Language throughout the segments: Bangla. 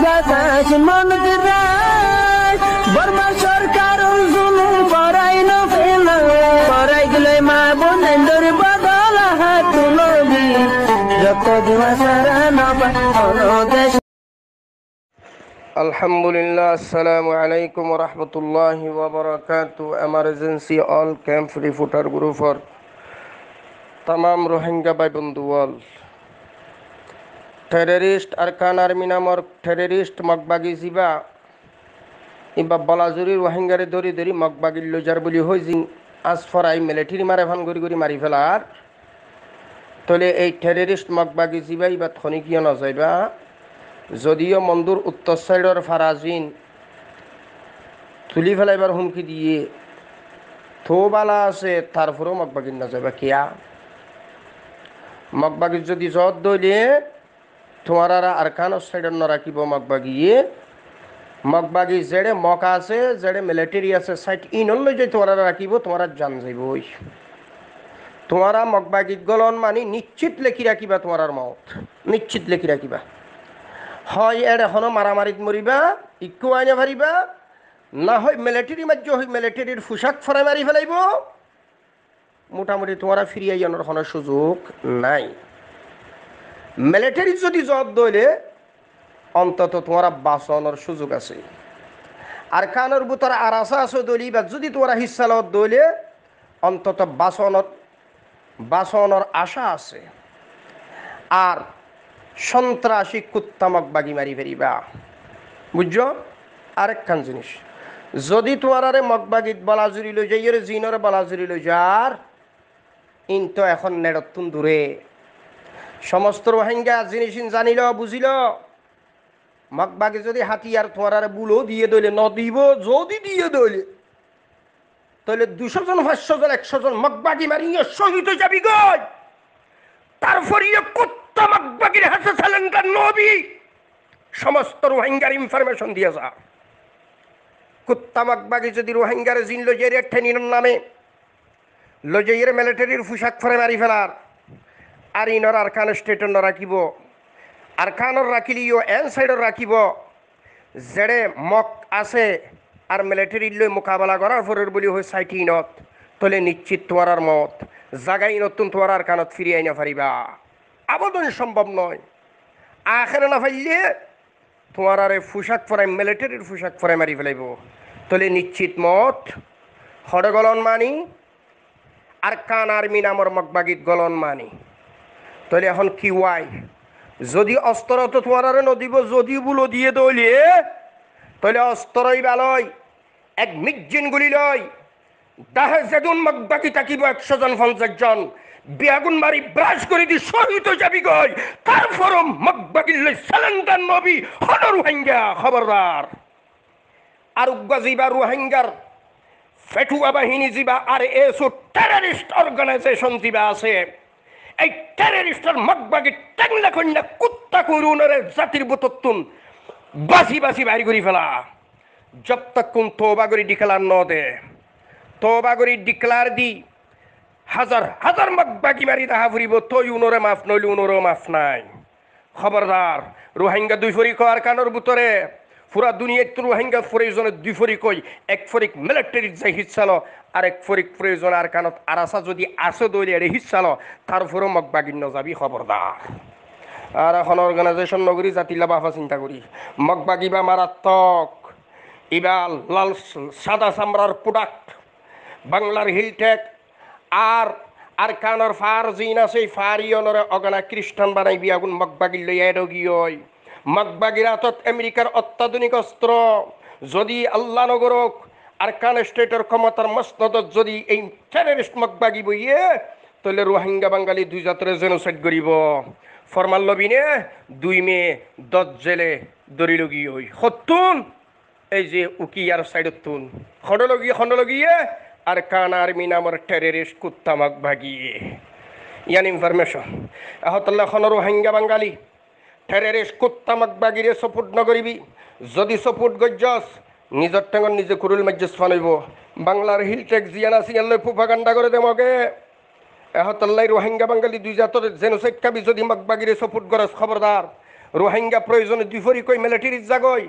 গাছ মন দিরাই বর্মা সরকার জুলুম করাই না ফেলা করাই গেলে মা বোনের বদল হাত তুলবি যত দিবা সারা না দেশ। আলহামদুলিল্লাহ, আসসালামু আলাইকুম রহমতুল্লাহি ওয়াবারাকাতু। এমার্জেন্সি অল ক্যাম্প রিপোর্টার গ্রুপর তামাম রোহিঙ্গা ভাই বন্ধু ওয়াল টেররিস্ট আরকান আর্মি নামৰ টেররিস্ট মগবাগী যিবা ইবা বলাজুরি রোহিঙ্গারে ধরি ধরি মগবাগী লইজার বলি হই যি আজ ফরাই মিলিটারি মারে ভান গড়ি গড়ি মারি ফেলার তলে এই টেররিস্ট মগবাগী যিবা ইবা থনি কিয় নযাইবা যদিও মন্দুর উত্তর সাইডর ফারাজিন তুলি ফেলাইবার হুমকি দিয়ে থোবালা আছে তারপরেও মগবাগির না যাবে কিয়া মগবাগির যদি জত দইলে তোমার আরকানোর সাইডর ন রাখিব মগবাগিয়ে মগবাগি যেড়ে মকা আছে যেড়ে মিলিটারি আছে সাইড ইনলৈ যে তোমার রাখিব তোমার জান যাইব ওই তোমার মগবাগিত গলন মানি নিশ্চিত লেখি রাখিবা তোমার মত নিশ্চিত লেখি রাখিবা হয় এর এখনো মারামারিত মরিবা ইকু আইনে ভারিবা না হয় মিলিটারি মার্য হয় মিলিটারির পোশাক ফরাই মারি ফেলাইব মোটামুটি তোমার ফিরিয়ে আনার কোনো সুযোগ নাই। মিলিটারি যদি জব দইলে অন্তত তোমার বাঁচানোর সুযোগ আছে আর কানোর বুতর আর আশা আছে দলি বা যদি তোমার হিসালত দইলে অন্তত বাঁচানোর আশা আছে। আর সন্ত্রাসী কুত্তা মগবাগি মারি ফেরিবা বুঝছো। আরেকখান জিনিস যদি তোমার আরে মগবাগিত বলাজুরি লই যাই জিনরে বলাজুরি লই যার ইন তো এখন নেড়তুন দূরে সমস্ত রোহিঙ্গা জিনিস জানিল বুঝিল মগবাগি যদি হাতিয়ার তোমার আরে বুলো দিয়ে দইলে নদিব যদি দিয়ে দইলে তাহলে 200 জন 500 জন 100 জন মগবাগি মারিয়ে শহীদ হয়ে যাবি গই। তারপরে কুত্তা মগবাগির হাতে সালেন্ডার নবী সমস্ত রোহিঙ্গার ইনফরমেশন দিয়ে যা কুত্তা মগবাগি যদি রোহিঙ্গার জিন লজের ঠেনির নামে লজের মিলিটারির পোশাক ফরে মারি ফেলার আর ইনর আরকান স্টেটর ন রাখিব আরকানর রাখিলিও এন সাইডর রাখিব যেড়ে মক আছে আর মিলিটারির লই মোকাবেলা করার পরের বলি হয় সাইটি ইনত তলে নিশ্চিত তোমার মত জাগাই নতুন তোমার আরকানত ফিরিয়ে আইনা পারিবা আবেদন সম্ভব নয়। আখের না ফাইলে তোমার আরে পোশাক ফরাই মিলিটারির পোশাক ফরাই মারি ফেলাইব তলে নিশ্চিত মত হরে গলন মানি আর কান আর্মি নামর মগবাগিত গলন মানি তলে এখন কি ওয়াই যদি অস্ত্র তো তোমার আরে নদিব যদি বুলো দিয়ে দইলে তলে অস্ত্রই বালয় এক মিজ্জিন গুলি লয় দাহে যেদুন মগবাগি থাকিব 100 জন 50 জন বিয়াগুন মারি ব্রাশ করে দি শহীদ হয়ে যাবি গই। তারপর মগবাগির লই সালেন্ডার নবী হল রোহিঙ্গা খবরদার। আর উগ্গাজিবা রোহিঙ্গার ফেটুয়া বাহিনী যিবা আর এসো টেররিস্ট অর্গানাইজেশন যিবা আছে এই টেররিস্টের মগবাগি টেংলা কন্যা কুত্তা করুনের জাতির বুতত্তুন বাসি বাসি বাড়ি করি ফেলা জব তক কোন তোবা করি ডিক্লার ন দে তোবা করি ডিক্লার দি হাজার হাজার মগবাগি মারি তাহা ফুরিব তই উনরে মাফ নইলে উনরও মাফ নাই। খবরদার রোহিঙ্গা 2 ফরি কর কানোর বুতরে পুরা দুনিয়াত রোহিঙ্গা প্রয়োজনে 2 ফরি কই এক ফরিক মিলিটারির যাই হিসালো আর এক ফরিক প্রয়োজন আর কানত আরাসা যদি আসে দইলে এর হিসালো তারপরও মগবাগি ন যাবি খবরদার। আর এখন অর্গানাইজেশন নগরী জাতিলা বাফা চিন্তা করি মগবাগি বা মারাত্মক ইবা লাল সাদা চামড়ার প্রোডাক্ট বাংলার হিলটেক আর আর কানোর ফার জিন আছে ফারিয়নরে অগনা খ্রিস্টান বানাই বিয়াগুন মগবাগির লই এডগিয়ই মগবাগির হাতত আমেরিকার অত্যাধুনিক অস্ত্র যদি আল্লাহ নগরক আরকান স্টেটের ক্ষমতার মসনদত যদি এই টেররিস্ট মগবাগি বইয়ে তাহলে রোহিঙ্গা বাঙালি 2 জাতরে জেনোসাইড করিব ফরমাল লবিনে 2 মে 10 জেলে দরিলগি হই হতুন এই যে উকিয়ার সাইডত তুন খন্ডলগিয়ে আর কান আর্মি নামের টেররিস্ট কুত্তা মগবাগিয়ে ইয়ান ইনফরমেশন আহতল্লা খন রোহিঙ্গা বাঙালি টেররিস্ট কুত্তা মগবাগিরে সপোর্ট নকরিবি যদি সপোর্ট গজ্জস নিজের টেঙর নিজে কুরুল মজ্জস ফানাইব বাংলার হিলটেক জিয়ান আছে ইয়ালে প্রোপাগান্ডা করে দেমগে এহতল্লাই রোহিঙ্গা বাঙালি 2 জাতর জেনোসাইড কাবি যদি মগবাগিরে সপোর্ট করস খবরদার রোহিঙ্গা প্রয়োজনে দুইফরি কই মিলিটারির জাগই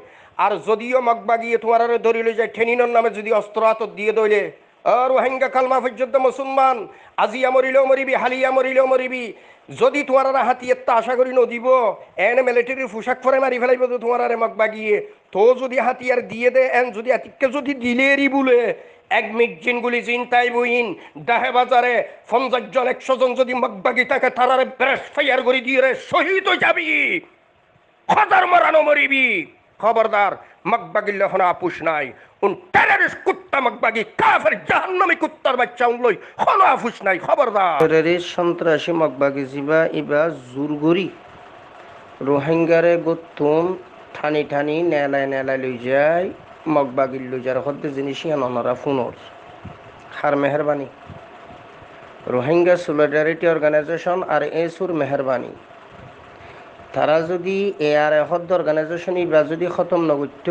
আর যদিও মগবাগিয়ে তোমার ধরি লই যায় ঠেনিনর নামে যদি অস্ত্র হাতত দিয়ে দইলে রোহিঙ্গা কালমা পর্যন্ত মুসলমান আজিয়া মরিলেও মরিবি হালিয়া মরিলেও মরিবি যদি তোমার হাতিয়ারটা আশা করি নদিব এন মিলিটারির পোশাক পরে মারি ফেলাইব তো তোমার মগবাগিয়ে তো যদি হাতিয়ার দিয়ে দে এন যদি হাতিককে যদি দিলেরই বলে এক মিটজিন গুলি চিন্তাই বইন ডাহে বাজারে 50 জন 100 জন যদি মগবাগি থাকে তারারে ব্রেস ফায়ার করে দিয়ে রে শহীদ হয়ে যাবি খদার মারানো মরিবি খবরদার মগবাগির লখন আপুস নাই উন টেররিস্ট কুত্তা মগবাগি কাফের জাহান্নামী কুত্তার বাচ্চা উনলই কোনো আপুস নাই খবরদার টেররিস্ট সন্ত্রাসী মগবাগি জিবা ইবা জুরগরি রোহিঙ্গারে গতুম ঠানি ঠানি নেলায় নেলায় লই যায় মগবাগির লই যার হদ্দে জিনিসই আনরা ফোনর হার মেহরবানি রোহিঙ্গা সলিডারিটি অর্গানাইজেশন আর এসুর মেহরবানি তারা যদি এআর হদ্দ অর্গানাইজেশন ইবা যদি খতম নগত্য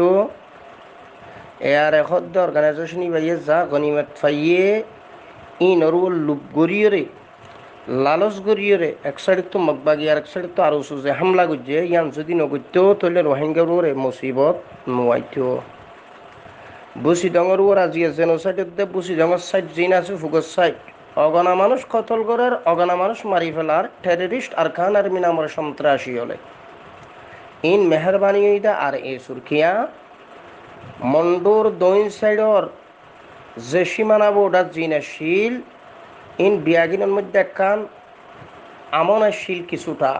এআর হদ্দ অর্গানাইজেশন ইবাইয়ে যা গনিমত ফাইয়ে ইনরু লুপ গরিয়রে লালচ গরিয়রে এক সাইড তো মগবাগি আর এক সাইড তো আরো সুজে হামলা গুজে ইয়ান যদি নগত্য তাহলে রোহিঙ্গার মুসিবত নোয়াইত বুসি ডঙর আজিয়ে জেনোসাইডে বুসি ডঙর সাইড জিন আছে ফুগর সাইড অগনা মানুষ কতল করার অগনা মানুষ মারি ফেলার টেররিস্ট আর খান আর মিনামর সন্ত্রাসী হলে ইন মেহরবানি ইদা আর এ সুরকিয়া মন্ডোর দইন সাইডর যে সীমানা বোর্ডার জিনাশীল ইন বিয়াগিনের মধ্যে একখান আমন শিল কিছুটা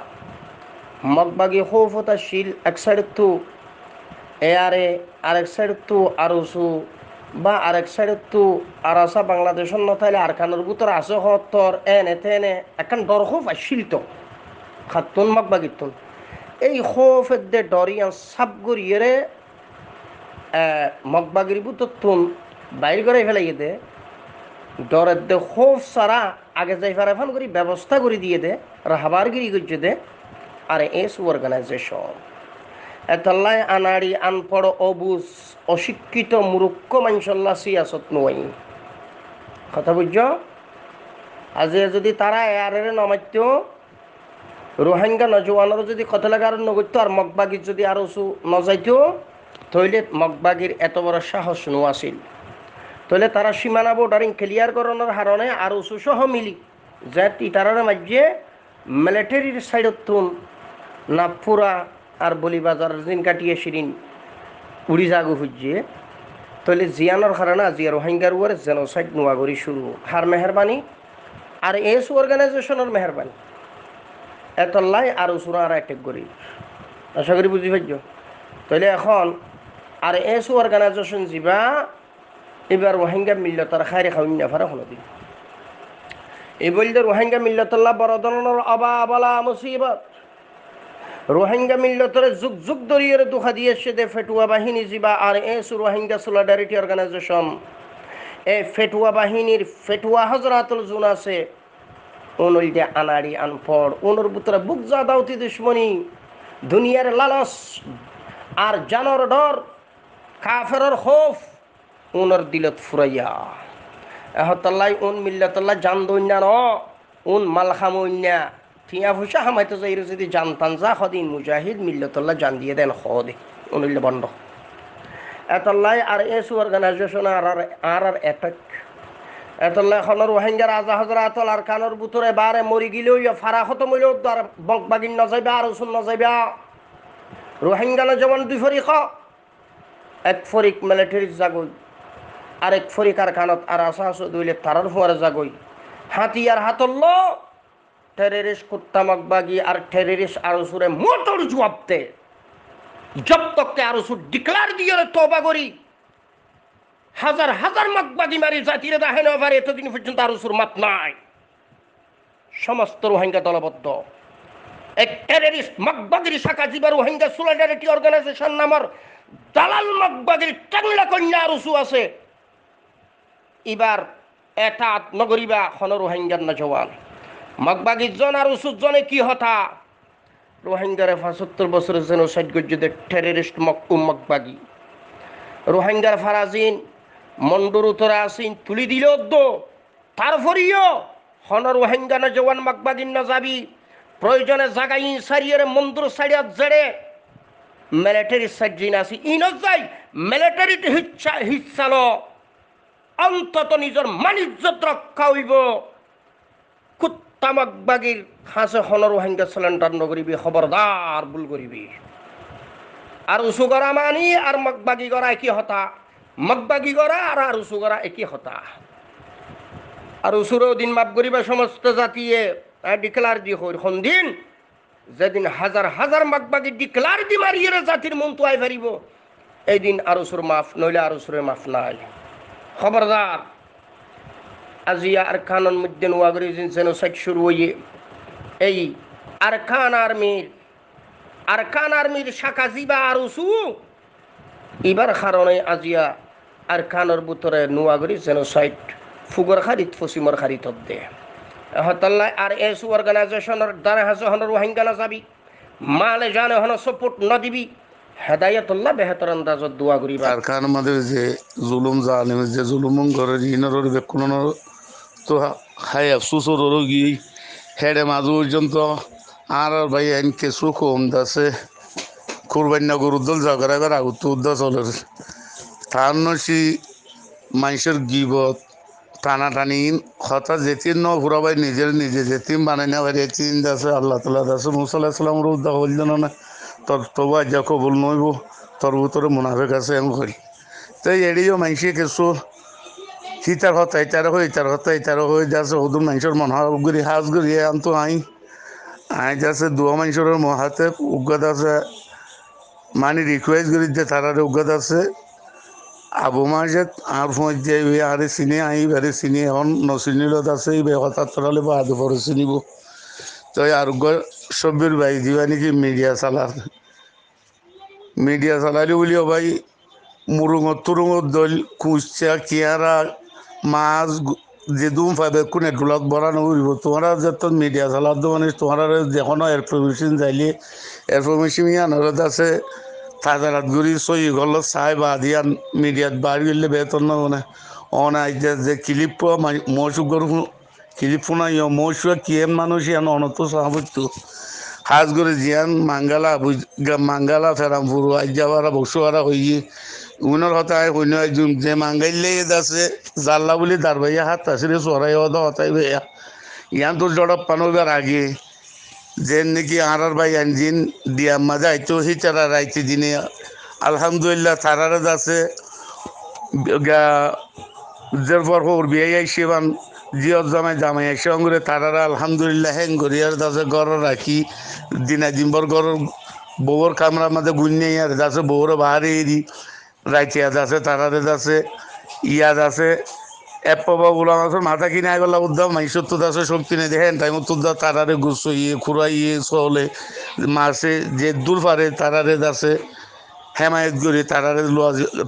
মগবাগি হৌফতা শিল এক সাইড তো এআরে আরেক সাইড তো আরসু বা আরেক সাইড তো আরাসা বাংলাদেশের নথাইলে আর খানোর ভিতর আছে হতর এনে তেনে এখন ডর খোফ আসিল তো খাতুন মগবাগিতুন এই খোফের দে ডরিয়ান সাপ গড়িয়ে মগবাগির ভিতর তুন বাইর করে ফেলাই দে ডরের দে খোফ সারা আগে যাই ফারে ফান করি ব্যবস্থা করে দিয়ে দে রাহাবার গিরি করছে দে আর এস অর্গানাইজেশন এতাল্লাই আনাড়ি আনপড় অবুজ অশিক্ষিত মূর্খ মানসল্লা সিয়াসত নয় কথা বুঝছ আজ যদি তারা এয়ারের নমাত্য রোহিঙ্গা নজওয়ানের যদি কথা লাগার নগত্য আর মগবাগির যদি আরো নজাইত তইলে মগবাগির এত বড় সাহস নোয়াছিল তইলে তারা সীমানা বোর্ডারিং ক্লিয়ার করানোর হারণে আরো সহ মিলি যে ইটারার মাঝে মিলিটারির সাইডত তুন নাপুরা আর বলিবাজার দিন কাটিয়ে সিরিন উড়ি যাগু খুঁজিয়ে তইলে জিয়ানোর কারণে আজিয়া রোহিঙ্গার উপরে জেনোসাইড নোয়া করি শুরু হার মেহরবানি আর এস অর্গানাইজেশনের মেহরবানি এতলাই আরো সুরা আর অ্যাটেক করি আশা করি বুঝি পাইছ তাইলে এখন আর এস অর্গানাইজেশন যা এবার রোহিঙ্গা মিল্লতার খাইরে খাওয়িন না ফারা হলো দিন এই বলতে রোহিঙ্গা মিল্লতাল্লাহ বড় ধরনের অবাবলা মুসিবত রোহিঙ্গা মিল্লতরে যুগ যুগ ধরিয়ে দুঃখা দিয়েছে দে ফেটুয়া বাহিনী যা আর এস রোহিঙ্গা সলিডারিটি অর্গানাইজেশন এই ফেটুয়া বাহিনীর ফেটুয়া হজরাতুল জুন আছে উনলটে আনাড়ি আনপড় উনোর ভিতরে বুক জাদাউতি দুশ্মনী দুনিয়ার লালস আর জানর ডর কাফেরর খৌফ উনর দিলত ফুরাইয়া এহতাল্লাই উন মিল্লাতাল্লাহ জান দইনা ন উন মাল খামইনা টিয়া পয়সা হামাইতে যাই যদি জানতান যা খদিন মুজাহিদ মিল্লাতাল্লাহ জান দিয়ে দেন খদে উনলে বন্ধ এতাল্লাই আর এস অর্গানাইজেশন আর অ্যাটাক এতলে এখন রোহিঙ্গার আজা হজরা আতল আর কানোর বুতরে বারে মরি গিলেও ফারা খতম হইলেও আর বকবাগিন নজাইবা আর উসুন নজাইবা রোহিঙ্গা যেমন দুই ফরিক এক ফরিক মিলিটারির জাগই আর এক ফরিক আর কানত আর আসা আসো দুইলে তারার ফুয়ারে জাগই হাতি আর হাতল্ল টেররিস্ট কুত্তা মগবাগি আর টেররিস্ট আর উসুরে মোটর জবাবতে জব তককে আর উসুর ডিক্লার দিয়ে তওবা করি হাজার হাজার মগবাগি মারি জাতিরে দাহে না পারে এতদিন পর্যন্ত আর উসুর মাত নাই সমস্ত রোহিঙ্গা দলবদ্ধ এক টেররিস্ট মগবাগির শাখা জিবা রোহিঙ্গা সলিডারিটি অর্গানাইজেশন নামের দালাল মগবাগির টাংলা কন্যা আর উসু আছে এবার এটা নগরীবা খন রোহিঙ্গার নজওয়ান মগবাগির জন আর উসুর জনে কি হতা রোহিঙ্গারে ৭৫ বছরের জেনোসাইড গজ্জে টেররিস্ট মগবাগি রোহিঙ্গার ফারাজিন মন্ডুর উত্তরে আসিন তুলি দিল তারপরেও হন রোহিঙ্গা নজওয়ান মগবাগিন নজাবি প্রয়োজনে জাগাই সারিয়ে মন্দির সারিয়া জেড়ে মিলিটারি সার্জিন আছে ইন যাই মিলিটারিতে হিচ্ছালো অন্তত নিজের মানিজ্যত রক্ষা হইব কুত্তামক বাগির হাসে হনর হাঙ্গা সিলিন্ডার নগরিবি খবরদার ভুল করিবি আর উসু করা মানি আর মগবাগি করা একই হতা মগবাগি করা আর উসু করা একই হতা আর উসুরও দিন মাপ করিবা সমস্ত জাতিয়ে ডিক্লার দি হন দিন যেদিন হাজার হাজার মগবাগি ডিক্লার দি মারিয়ে জাতির মন তো আই পারিব এই দিন আর উসুর মাফ নইলে আর উসুরের মাফ নাই খবরদার আজিয়া আর খানন মধ্যে নোয়াগরি জেনোসাইড শুরু হইয়ে এই আরকান আর্মির শাখা জিবা আর উসু এবার কারণে আজিয়া আর খানের ভিতরে নোয়াগরি জেনোসাইড ফুগর খারিত পশ্চিমর খারিত দে হতাল্লা আর এস অর্গানাইজেশনের দ্বারা হাসে হন রোহিঙ্গা যাবি মালে জানে হন সাপোর্ট ন দিবি হেদায়তুল্লাহ বেহতর আন্দাজত দোয়া করিবা আর খান আমাদের যে জুলুম জালিম যে জুলুম করে ইনর বেকুন তো হাই আফসুসর রোগী হেডে মাঝু পর্যন্ত আর ভাই আইনকে সুখ কম দাসে কুরবান্না গরুদল ঝগড়া এবার আগুত উদ্দা চলের তার নসি মানুষের গিবত টানাটানি হঠাৎ যেতিন ন ঘুরাবাই নিজে যেতিম বানাই না ভাই চিন দাসে আল্লাহ তালা দাসে মুসাল্লাহ সাল্লামর উদ্দা হইল না তোর তবু আজ কবুল নইব তোর ভিতরে মুনাফেক আছে এম করি তাই এড়িও মানুষে কিছু হিতার হতা ইতার হয়ে যাচ্ছে ওদুর মানুষের মন হাগুরি হাজ গুড়ি আনতো আই যাচ্ছে দুয়া মানুষের মহাতে উজ্ঞাত আছে মানে রিকোয়েস্ট করি যে তারার উজ্ঞাত আছে আবু মাঝে আর ফোঁজ যে আরে চিনি বারে চিনি এখন নচিনিলত আছে এই হঠাৎ তরালে বা আদু পরে চিনিব তো আরোগ্য সব্যের ভাই দিবা নাকি মিডিয়া চালালি বলিও ভাই মুরুঙত দল কুচা কিয়ারা মাছ যেদুম পাবে কোন এগুলাত বরানো উড়িব তোমরা যত মিডিয়া চালাত মানে তোমরা যেকোনো এরফরমেশন যাইলে এরফরমেশন ইয়ানত আছে তাজারাত গুড়ি সই গল চাই বা দিয়ান মিডিয়াত বাড়ি গেলে বেতন মানে অনাই যে ক্লিপ মৌসুক ক্লিপ শোনাই মৌসুয়া কিয়েম মানুষ ইয়ান অনত সাহাবত্য হাজ করে জিয়ান মাঙ্গালা ফেরামপুর আজ যাওয়ারা বসুয়ারা হইয়ে উনার হতায় হইন যে মাঙ্গাইলে আছে জাল্লা বলি তার ভাইয়া হাত আসলে চড়াই হতাই ভাইয়া ইয়ান তোর জড়প পানোবার আগে যে নাকি আর ভাই আনজিন দিয়া মাজা আইতো সেই তারা রাইতে দিনে আলহামদুলিল্লাহ তারার আছে পর বিয়াই আইসেবান জিয়ত জামাই আইসে অঙ্গুরে তারারা আলহামদুলিল্লাহ হ্যাং গরিয়ার দাসে ঘর রাখি দিনা দিনবর ঘর বউর কামরার মধ্যে গুন্যে আর দাসে বউর বাহারে এরি রাইতিয়া দাসে তারারে দাসে ইয়াদ আছে এপবা বলা মাছের মাথা কিনে আগলা উদ্দাম মাইসর তো দাসে শক্তি নেই দেখেন টাইম তো তারারে গুছইয়ে খুঁড়াইয়ে চলে মাছে যে দূর পারে তারারে দাসে হেমায়ত করি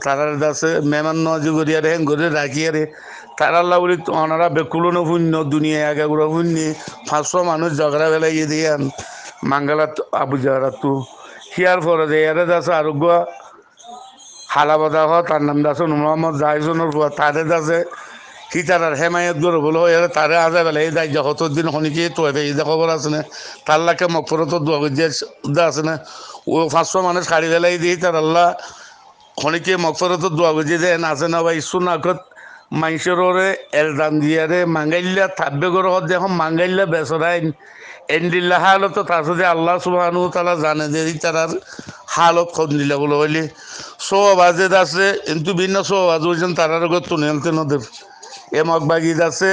তারারে দাসে মেমান নজি করিয়ারে হেন করে রাখিয়ারে তারাল্লা বলি ওনারা বেকুলনো শূন্য দুনিয়ায় আগে গুড়া শূন্য 500 মানুষ ঝগড়া বেলা ইয়ে দিয়ান মাঙ্গালাত আবু জাহারাতু হিয়ার পরে যে এরে দাসে আরোগ্য হালাবাদা হয় তার নাম দাসে মোহাম্মদ জাহিজনের তাদের দাসে কি তার হেমায়ত গরু বলো এর তারে আজা বেলা এই দায় যতদিন শনিকে তো এই যে খবর আছে না তার লাখে মকফরত দোয়া আছে না ও 500 মানুষ খাড়ি বেলাই দিয়ে তার আল্লাহ শনিকে মকফরত দোয়া বুঝিয়ে দেয় আছে না বা ইস্যু নাকত মানুষের এলদাম দিয়ারে মাঙ্গাইল্লা থাকবে গরু দেখো মাঙ্গাইল্লা বেসরাইন এন্ডিল্লা হালত তার সাথে আল্লাহ সুবহানাহু ওয়া তাআলা জানে যে তার হালত খন দিলা বলে বলি সোবাজে আছে কিন্তু ভিন্ন সোবাজ ওইজন তারার গত নেলতে নদের এ মগবাগিদ আছে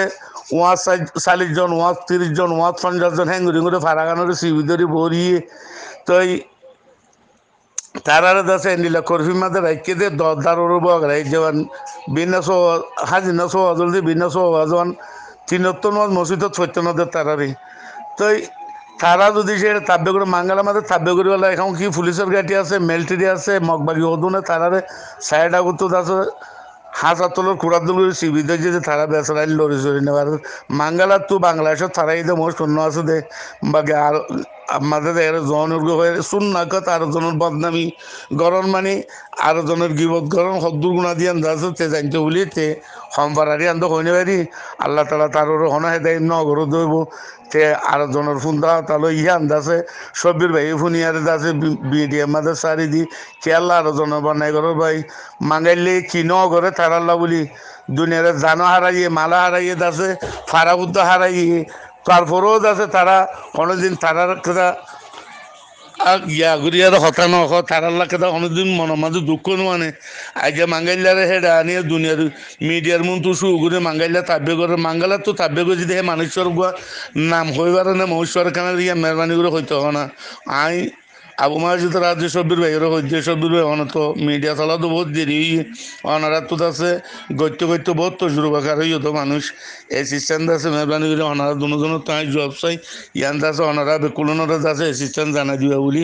40 জন 30 জন 50 জন হ্যাঙ্গুরি করে ফারাগানোর সিবিদরি ভরিয়ে তো তারারে দাসে এন্ডিলা করফি মাদের রাইকে দে দরদার বগ রাই জওয়ান ভিন্ন সো হাজিনা সোবাজ ভিন্ন সোবাজন তিনত্তর মসজিদত সত্যনদের তারারে তো তারা যদি সে তাব্য করে মাঙ্গালা মাঝে তাব্য করিবেলা এখন কি পুলিশের গাড়ি আছে মিলিটারি আছে মগবাগি অদুনে তারারে সাইড আগত আছে হাজারতলের খুড়াদুল সিবিতে যে তারা বেসরাই লড়ি চড়ি নেবার মাঙ্গালার তো বাংলাদেশের তারাই দে মোট শূন্য আছে দে বাকি আর আমাদের এর জনের হয়ে শুননা কথা আর জনের বদনামি গরম মানে আর জনের গিবত গরম হদ্দুর গুণা দিয়ে আন্দাজ তে জানতে বলি তে সম্পারারি আন্দ হইনে পারি আল্লাহ তালা তার হনা হেদায় নগর দইব তে আর জনের ফুন্দা তাহলে ইহা আন্দাজে সব্বির ভাই ফুনিয়ার দাসে বিডিএ মাদের সারি দি কে আল্লাহ আর জনের বানাই করো ভাই মাঙ্গাইলে কি নগরে তার আল্লাহ বলি দুনিয়ার জানো হারাইয়ে মালা হারাইয়ে দাসে ফারাবুদ্ধ হারাইয়ে তারপরেও আছে তারা কোনোদিন তারার কথা ইয়া ঘুরিয়ার হতানো তারার কথা অনেকদিন মনের মাঝে দুঃখ মানে আগে মাঙ্গাইলারে হেডা আনিয়ে দুনিয়ার মিডিয়ার মন তো শুরু করে মাঙ্গাইলা তাব্বে করে মাঙ্গালা তো তাব্বে করে যদি মানুষের গুয়া নাম হইবার না মহেশ্বর খানের ইয়া মেহরবানি করে হইতে হবে না আই আবু মাজিদ রাজ্য সব্বির ভাইয়েরও হইতে সব্বির ভাই অনেক তো মিডিয়া চালা তো বহুত দেরি অনারাত তো আছে গত্য গত্য বহুত তো শুরু বাকার হইও তো মানুষ অ্যাসিস্ট্যান্ট আছে মেহরবানি করে অনারা দুজন তাই জব চাই ইয়ান আছে অনারা বেকুলনের আছে অ্যাসিস্ট্যান্ট জানা দিবা বলি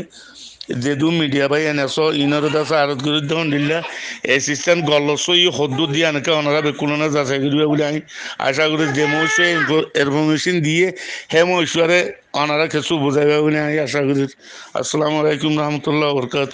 যেহেতু মিডিয়া ভাই এনেছ ইনার আছে আরত করে দেওয়ান দিল্লা অ্যাসিস্ট্যান্ট গল্লসই হদ্দু দিয়ে এনেকে অনারা বেকুলনের যাচাই করিবা বলে আমি আশা করি যে মহিষ ইনফরমেশন দিয়ে হে মহিষরে অনারা কিছু বোঝাইবা বলে আমি আশা করি আসসালামু আলাইকুম রহমতুল্লাহ বরকাত